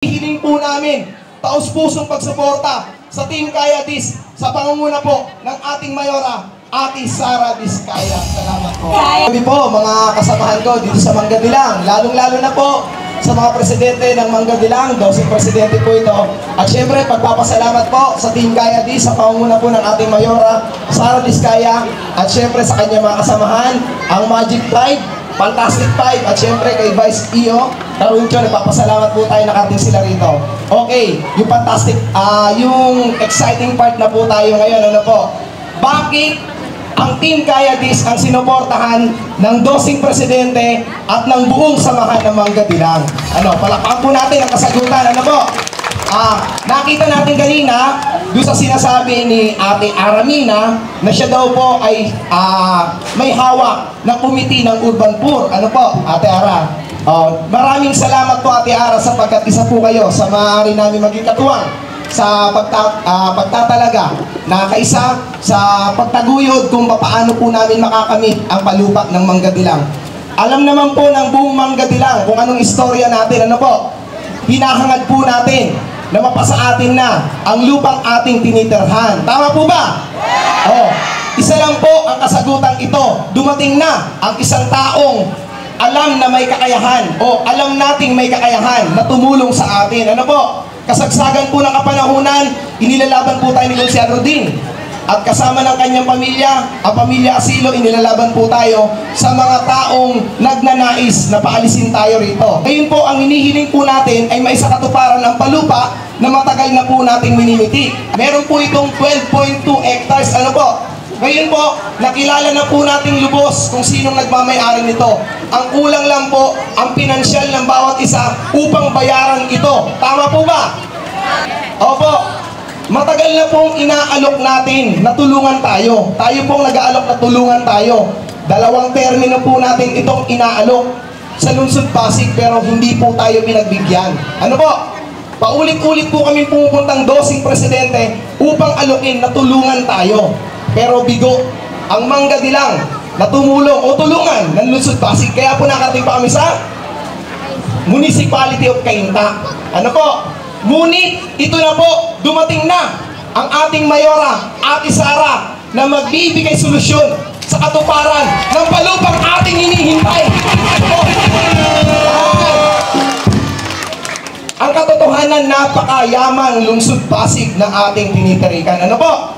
Hiling po namin taos-pusong pagsuporta sa Team Kaya Dis sa pangunguna po ng ating Mayora, Ate Sara Diskaya. Salamat po. Kami po mga kasamahan ko dito sa Manggadilang, lalong-lalo na po sa mga presidente ng Manggadilang, 12 presidente po ito. At syempre, pagpapasalamat po sa Team Kaya Dis sa pangunguna po ng ating Mayora, Sara Diskaya. At syempre sa kanya mga kasamahan, ang Magic 5, Fantastic 5, at syempre kay Vice EO Taruncho, nagpapasalamat po tayo, nakating sila rito. Okay, yung fantastic, yung exciting part na po tayo ngayon, ano po? Bakit ang Team Kaya Dis ang sinuportahan ng 12 presidente at ng buong samahan ng Manggadilang? Ano, palakpakan po natin ang kasagutan, ano po? Nakita natin kanina doon sa sinasabi ni Ate Aramina na siya daw po ay may hawak ng komite ng Urban Poor. Ano po, Ate Ara? Maraming salamat po, Ate Ara, sapagkat isa po kayo sa maaari namin maging katuwang sa pagtatalaga na kaisa sa pagtaguyod kung paano po namin makakamit ang palupak ng Manggadilang. Alam naman po ng buong Manggadilang kung anong istorya natin. Ano po? Hinahangad po natin na mapasa atin na ang lupang ating tinitirhan. Tama po ba? Isa lang po ang kasagutang ito. Dumating na ang isang taong alam na may kakayahan o alam nating may kakayahan na tumulong sa atin. Ano po? Kasagsagan po ng kapanahunan, inilalaban po tayo ni Gonzalo Din. At kasama ng kanyang pamilya, ang pamilya Asilo, inilalaban po tayo sa mga taong nagnanais na paalisin tayo rito. Ngayon po, ang hinihiling po natin ay maisakatuparan ang palupa na matagal na po nating minimiti. Meron po itong 12.2 hectares. Ano po? Ngayon po, nakilala na po nating lubos kung sinong nagmamayari nito. Ang kulang lang po, ang pinansyal ng bawat isa upang bayaran ito. Tama po ba? Opo. Matagal na pong inaalok natin na tulungan tayo. Tayo pong nag-aalok na tulungan tayo. 2 termino po natin itong inaalok sa Lungsod Pasig, pero hindi po tayo pinagbigyan. Ano po? Paulit-ulit po kami pumupuntang 12 presidente upang alokin na tulungan tayo. Pero bigo ang Manggadilang na tumulong o tulungan ng Lungsod Pasig. Kaya po nakarating pa kami sa Municipality of Cainta. Ano po? Ngunit ito na po, dumating na ang ating Mayora, Ate Sara, na magbibigay solusyon sa katuparan ng palupang ating hinihintay. Ang katotohanan, napakayamang Lungsod Pasig ng ating tinitirikan. Ano po?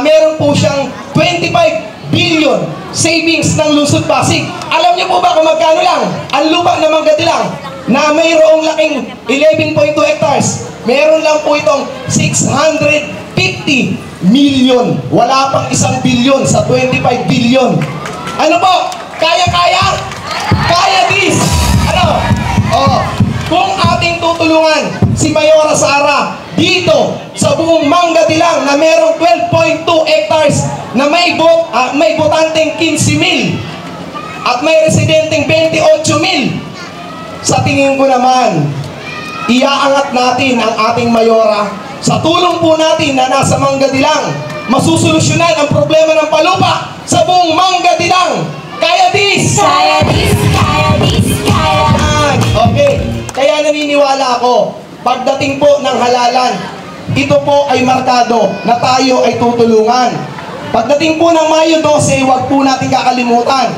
Meron po siyang 25 billion savings ng Lungsod Pasig. Alam niyo po ba kung magkano lang ang lupa ng Manggadilang na mayroong laking 11.2 hectares? Meron lang po itong 650 million. Wala pang 1 billion sa 25 billion. Ano po? Kaya-kaya? Kaya Dis! Ano? Kung ating tutulungan si Mayora Sara dito sa buong Manggadilang na merong 12.2 hectares na may botanteng 15,000 at may residenteng 28,000, sa tingin ko naman, iaangat natin ang ating Mayora. Sa tulong po natin na nasa Manggadilang, masusolusyonan ang problema ng palupa sa buong Manggadilang. Kaya Dis! Kaya Dis! Kaya Dis! Kaya! Okay, kaya naniniwala ako, pagdating po ng halalan, ito po ay markado na tayo ay tutulungan. Pagdating po ng Mayo 12, huwag po natin kakalimutan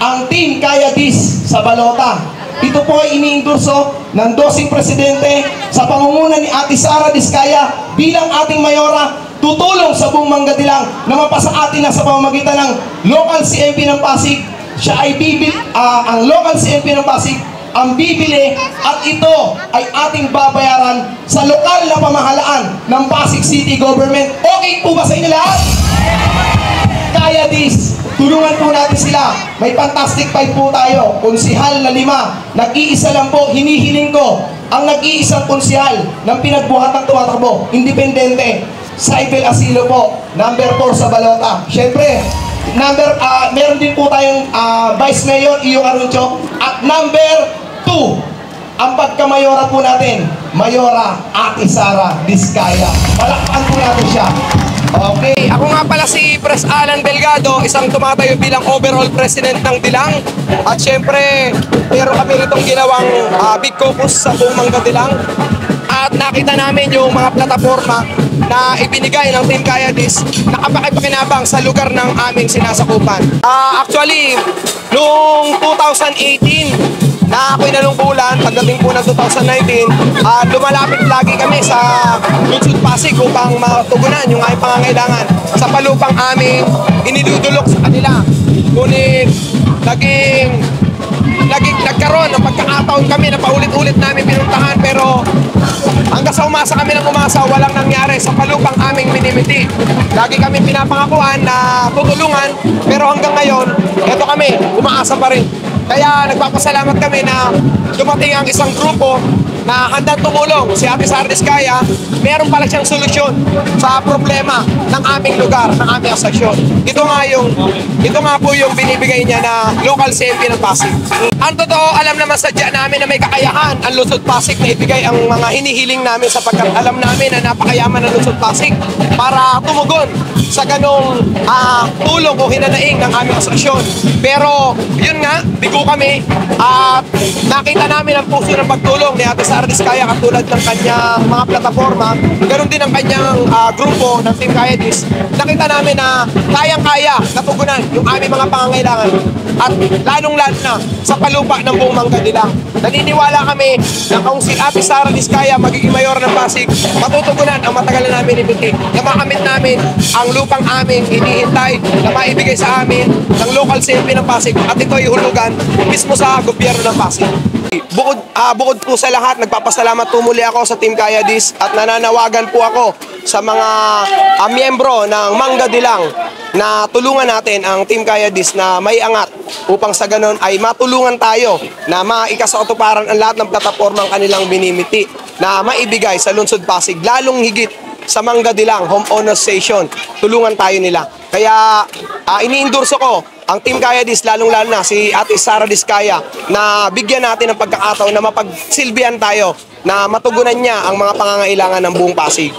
ang Team Kaya Dis sa balota. Ito po ay iniendorso ng 12 presidente sa pangunguna ni Ate Sara Diskaya bilang ating Mayora, tutulong sa buong Manggadilang na mapasa atin na sa pamamagitan ng local CMP ng Pasig. Siya ay ang local CMP ng Pasig ang bibili, at ito ay ating babayaran sa lokal na pamahalaan ng Pasig City Government. Okay po ba sa inyo lahat? Kaya Dis, tulungan po natin sila. May Fantastic 5 po tayo, konsihal na 5. Nag-iisa lang po, hinihiling ko ang nag-iisang konsihal ng pinagbuhatang tumatakbo, independente, Saibel Asilo po, number 4 sa balota. Siyempre, meron din po tayong Vice Mayor EO Taruncho, at number 2, ang pagka-Mayora po natin, Mayora Ate Sara Diskaya. Palakpakan po natin siya. Okay, ako nga pala si Pres Alan Delgado, isang tumatayo bilang overall president ng Dilang. At syempre, meron kami ritong ginawang big caucus sa buong Manggadilang. At nakita namin yung mga plataforma na ibinigay ng Team Kayadis na kapakipakinabang sa lugar ng aming sinasakupan. Actually, noong 2018, na ako'y nalungkulan, pagdating po ng 2019, lumalapit lagi kami sa Lungsod Pasig upang matugunan yung aming pangangailangan sa palupang aming inidudulok sa kanila. Ngunit nagkaroon ng pagkakataon kami na paulit-ulit namin pinuntahan, pero hanggang sa umasa kami ng umasa, walang nangyari sa palupang aming minimiti. Lagi kami pinapangakuan na tutulungan, pero hanggang ngayon, eto kami, umaasa pa rin. Kaya nagpapasalamat kami na dumating ang isang grupo na handang tumulong. Si Ate Sara Diskaya, meron pala siyang solusyon sa problema ng aming lugar, ng aming asasyon. Ito nga po yung binibigay niya na local CMP ng Pasig. Ang totoo, alam naman sadya namin na may kakayahan ang Lungsod Pasig na ibigay ang mga hinihiling namin, sapagkat alam namin na napakayaman ng Lungsod Pasig para tumugon sa ganong tulong o hinanaing ng aming asasyon. Pero yun nga, bigo kami at nakita namin ang puso ng pagtulong ni Ate Sara Diskaya, katulad ng kanyang mga plataforma, ganoon din ang kanyang grupo ng Team Kayadis. Nakita namin na kayang-kaya natugunan yung aming mga pangangailangan, at lalong-lalo na sa palupa ng buong Mangga-Dilang. Naniniwala kami na kung si Ate Sara Diskaya magiging mayor ng Pasig, matutugunan ang matagal na namin ibigay, na makamit namin ang lupang aming hinihintay na maibigay sa amin ng local CMP ng Pasig, at ito ay hulugan mismo sa gobyerno ng Pasig. Bukod po sa lahat, nagpapasalamat po muli ako sa Team Kayadis, at nananawagan po ako sa mga miyembro ng Mangga-Dilang na tulungan natin ang Team Kayadis na may angat, upang sa ganon ay matulungan tayo na maikasatuparan ang lahat ng platapormang kanilang binimiti na maibigay sa Lungsod Pasig, lalong higit sa Mangga-Dilang Homeowners Station. Tulungan tayo nila. Kaya iniendorso ko ang Team Kayadis, lalong-lalo na si Ate Sara Diskaya, na bigyan natin ng pagkakataon na mapagsilbihan tayo na matugunan niya ang mga pangangailangan ng buong Pasig.